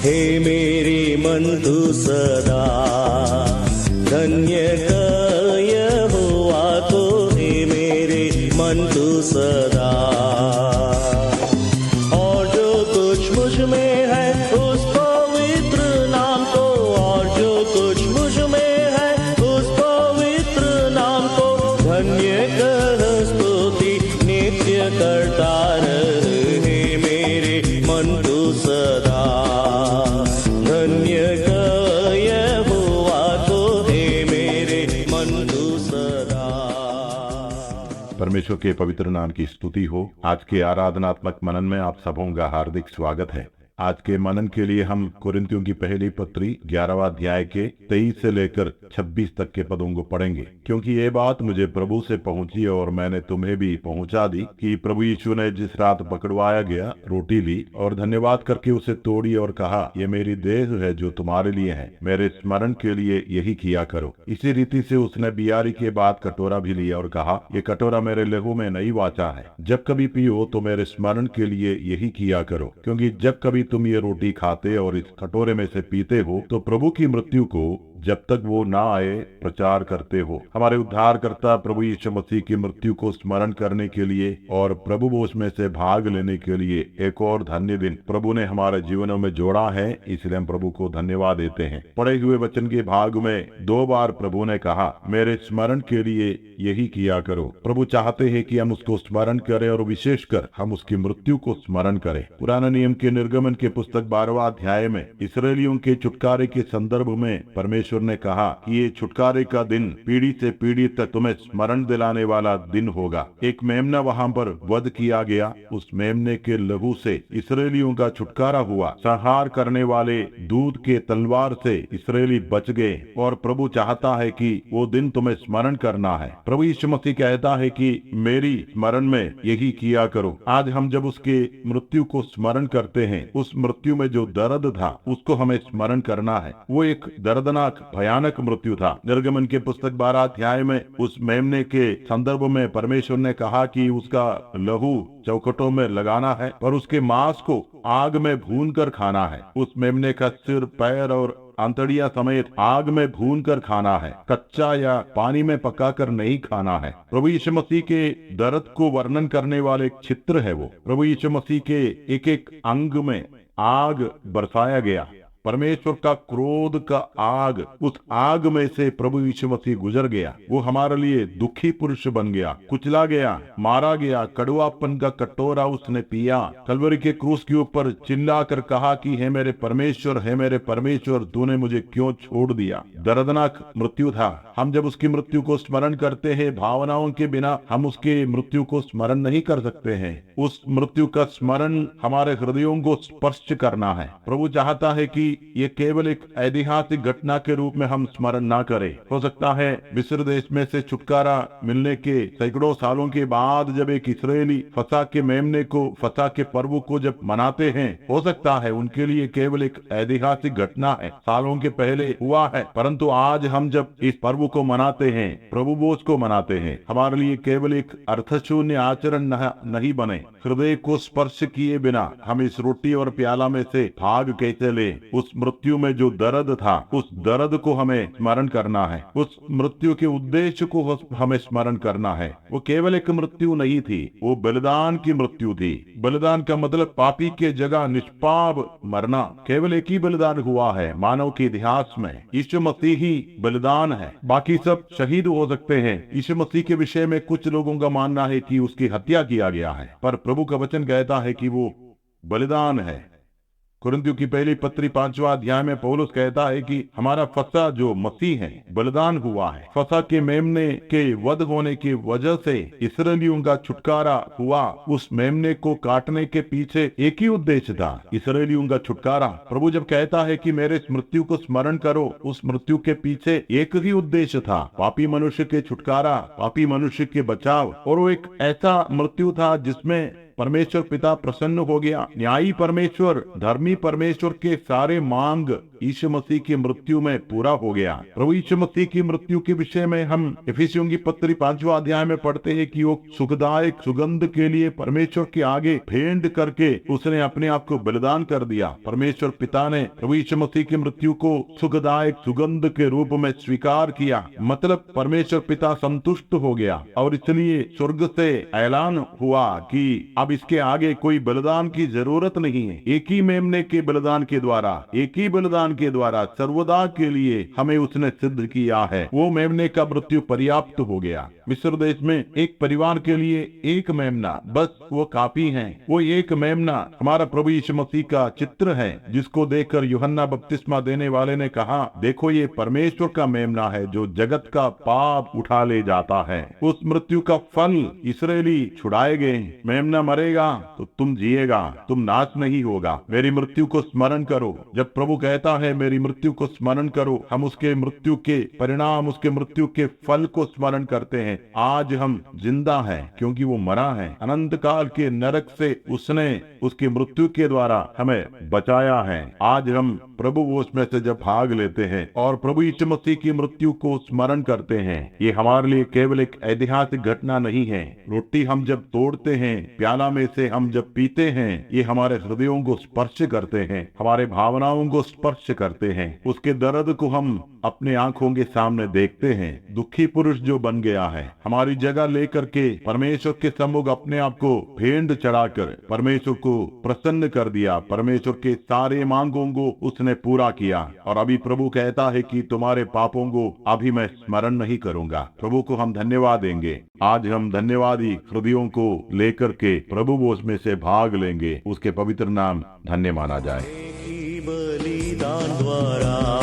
हे मेरे मन तू सदा धन्य कर यहोवा को, हे मेरे मन तू सदा। और जो कुछ मुझ में है उस पवित्र नाम को, और जो कुछ मुझ में है उस पवित्र नाम को, धन्य कर स्तुति नित्य करता रहे, हे मेरे मन तू सदा धन्य कर यहोवा को, हे मेरे मन तू सदा। परमेश्वर के पवित्र नाम की स्तुति हो। आज के आराधनात्मक मनन में आप सबों का हार्दिक स्वागत है। आज के मनन के लिए हम कुरिन्थियों की पहली पत्री 11वां अध्याय के 23 से लेकर 26 तक के पदों को पढ़ेंगे, क्योंकि ये बात मुझे प्रभु से पहुंची और मैंने तुम्हें भी पहुंचा दी कि प्रभु यीशु ने जिस रात पकड़वाया गया रोटी ली और धन्यवाद करके उसे तोड़ी और कहा, ये मेरी देह है जो तुम्हारे लिए है, मेरे स्मरण के लिए यही किया करो। इसी रीति से उसने बियारी के बाद कटोरा भी लिया और कहा, ये कटोरा मेरे लहू में नई वाचा है, जब कभी पियो तो मेरे स्मरण के लिए यही किया करो। क्योंकि जब कभी तुम ये रोटी खाते और इस कटोरे में से पीते हो तो प्रभु की मृत्यु को जब तक वो ना आए प्रचार करते हो। हमारे उद्धारकर्ता प्रभु यीशु मसीह की मृत्यु को स्मरण करने के लिए और प्रभु भोज में से भाग लेने के लिए एक और धन्य दिन प्रभु ने हमारे जीवनों में जोड़ा है, इसलिए हम प्रभु को धन्यवाद देते हैं। पढ़े हुए वचन के भाग में 2 बार प्रभु ने कहा, मेरे स्मरण के लिए यही किया करो। प्रभु चाहते हैं कि हम उसको स्मरण करें और विशेषकर हम उसकी मृत्यु को स्मरण करें। पुराने नियम के निर्गमन के पुस्तक 12वां अध्याय में इस्राएलियों के छुटकारे के संदर्भ में परमेश्वर ने कहा कि ये छुटकारे का दिन पीढ़ी से पीढ़ी तक तुम्हें स्मरण दिलाने वाला दिन होगा। एक मेमना वहां पर वध किया गया, उस मेमने के लहू से इस्राएलियों का छुटकारा हुआ। संहार करने वाले दूत के तलवार से इस्राएली बच गए और प्रभु चाहता है कि वो दिन तुम्हें स्मरण करना है। प्रभु यीशु मसीह कहता है कि मेरी स्मरण में यही किया करो। आज हम जब उसके मृत्यु को स्मरण करते हैं, उस मृत्यु में जो दर्द था उसको हमें स्मरण करना है। वो एक दर्दनाक भयानक मृत्यु था। निर्गमन के पुस्तक 12 अध्याय में उस मेमने के संदर्भ में परमेश्वर ने कहा कि उसका लहू चौखटों में लगाना है और उसके मांस को आग में भून कर खाना है। उस मेमने का सिर, पैर और आंतड़िया समेत आग में भून कर खाना है, कच्चा या पानी में पकाकर नहीं खाना है। प्रभु यीशु मसीह के दर्द को वर्णन करने वाले एक चित्र है वो। प्रभु यीशु मसीह के एक एक अंग में आग बरसाया गया। परमेश्वर का क्रोध का आग, उस आग में से प्रभु यीशु मसीह गुजर गया। वो हमारे लिए दुखी पुरुष बन गया, कुचला गया, मारा गया, कड़वापन का कटोरा उसने पिया। कलवरी के क्रूस के ऊपर चिल्ला कर कहा कि हे मेरे परमेश्वर, हे मेरे परमेश्वर, तूने मुझे क्यों छोड़ दिया। दर्दनाक मृत्यु था। हम जब उसकी मृत्यु को स्मरण करते हैं, भावनाओं के बिना हम उसके मृत्यु को स्मरण नहीं कर सकते हैं। उस मृत्यु का स्मरण हमारे हृदयों को स्पर्श करना है। प्रभु चाहता है कि ये केवल एक ऐतिहासिक घटना के रूप में हम स्मरण ना करें। हो सकता है मिस्र देश में से छुटकारा मिलने के सैकड़ों सालों के बाद जब एक इस्राएली फसह के मेमने को, फसह के पर्व को जब मनाते हैं, हो सकता है उनके लिए केवल एक ऐतिहासिक घटना है, सालों के पहले हुआ है। परंतु आज हम जब इस पर्व को मनाते हैं, प्रभु भोज को मनाते हैं, हमारे लिए केवल एक अर्थशून्य आचरण नहीं बने। हृदय को स्पर्श किए बिना हम इस रोटी और प्याला में से भाग कैसे ले। उस मृत्यु में जो दर्द था, उस दर्द को हमें स्मरण करना है। उस मृत्यु के उद्देश्य को हमें स्मरण करना है। वो केवल एक मृत्यु नहीं थी, वो बलिदान की मृत्यु थी। बलिदान का मतलब पापी के जगह निष्पाप मरना। केवल एक ही बलिदान हुआ है मानव के इतिहास में, यीशु मसीह ही बलिदान है। बाकी सब शहीद हो सकते हैं। यीशु मसीह के विषय में कुछ लोगों का मानना है कि उसकी हत्या किया गया है, पर प्रभु का वचन कहता है कि वो बलिदान है। कुरिन्थियों की पहली पत्री 5वां अध्याय में पौलुस कहता है कि हमारा फसह जो मसीह है बलिदान हुआ है। फसह के मेमने के वध होने की वजह से इस्राएलियों का छुटकारा हुआ। उस मेमने को काटने के पीछे एक ही उद्देश्य था, इस्राएलियों का छुटकारा। प्रभु जब कहता है कि मेरे इस मृत्यु को स्मरण करो, उस मृत्यु के पीछे एक ही उद्देश्य था, पापी मनुष्य के छुटकारा, पापी मनुष्य के बचाव। और वो एक ऐसा मृत्यु था जिसमें परमेश्वर पिता प्रसन्न हो गया। न्यायी परमेश्वर, धर्मी परमेश्वर के सारे मांग यीशु मसीह की मृत्यु में पूरा हो गया। प्रभु यीशु मसीह की मृत्यु के विषय में हम इफिसियों की पत्री 5वां अध्याय में पढ़ते हैं कि वो सुखदायक सुगंध के लिए परमेश्वर के आगे भेंट करके उसने अपने आप को बलिदान कर दिया। परमेश्वर पिता ने प्रभु यीशु मसीह की मृत्यु को सुखदायक सुगंध के रूप में स्वीकार किया। मतलब परमेश्वर पिता संतुष्ट हो गया और इसलिए स्वर्ग से ऐलान हुआ कि अब इसके आगे कोई बलिदान की जरूरत नहीं है। एक ही मेमने के बलिदान के द्वारा, एक ही बलिदान के द्वारा सर्वदा के लिए हमें उसने सिद्ध किया है। वो मेमने का मृत्यु पर्याप्त हो गया। मिस्र देश में एक परिवार के लिए एक मेमना बस वो काफी है। वो एक मेमना हमारा प्रभु यीशु मसीह का चित्र है, जिसको देखकर यूहन्ना बपतिस्मा देने वाले ने कहा, देखो ये परमेश्वर का मेमना है जो जगत का पाप उठा ले जाता है। उस मृत्यु का फल इस्राएली छुड़ाए गए। मेमना मरेगा तो तुम जिएगा, तुम नाश नहीं होगा। मेरी मृत्यु को स्मरण करो। जब प्रभु कहता है मेरी मृत्यु को स्मरण करो, हम उसके मृत्यु के परिणाम, उसके मृत्यु के फल को स्मरण करते हैं। आज हम जिंदा हैं क्योंकि वो मरा है। अनंत काल के नरक से उसने उसकी मृत्यु के द्वारा हमें बचाया है। आज हम प्रभु उसमें से जब भाग लेते हैं और प्रभु यीशु मसीह की मृत्यु को स्मरण करते हैं, ये हमारे लिए केवल एक ऐतिहासिक घटना नहीं है। रोटी हम जब तोड़ते हैं, प्याला में से हम जब पीते हैं, ये हमारे हृदयों को स्पर्श करते हैं, हमारे भावनाओं को स्पर्श करते हैं। उसके दर्द को हम अपने आंखों के सामने देखते हैं। दुखी पुरुष जो बन गया है, हमारी जगह लेकर के परमेश्वर के सम्मुख अपने आप को भेंट चढ़ाकर परमेश्वर को प्रसन्न कर दिया। परमेश्वर के सारे मांगों को उसने पूरा किया और अभी प्रभु कहता है कि तुम्हारे पापों को अभी मैं स्मरण नहीं करूंगा। प्रभु को हम धन्यवाद देंगे। आज हम धन्यवादी हृदयों को लेकर के प्रभु वो उसमें से भाग लेंगे। उसके पवित्र नाम धन्य माना जाए। बलिदान द्वारा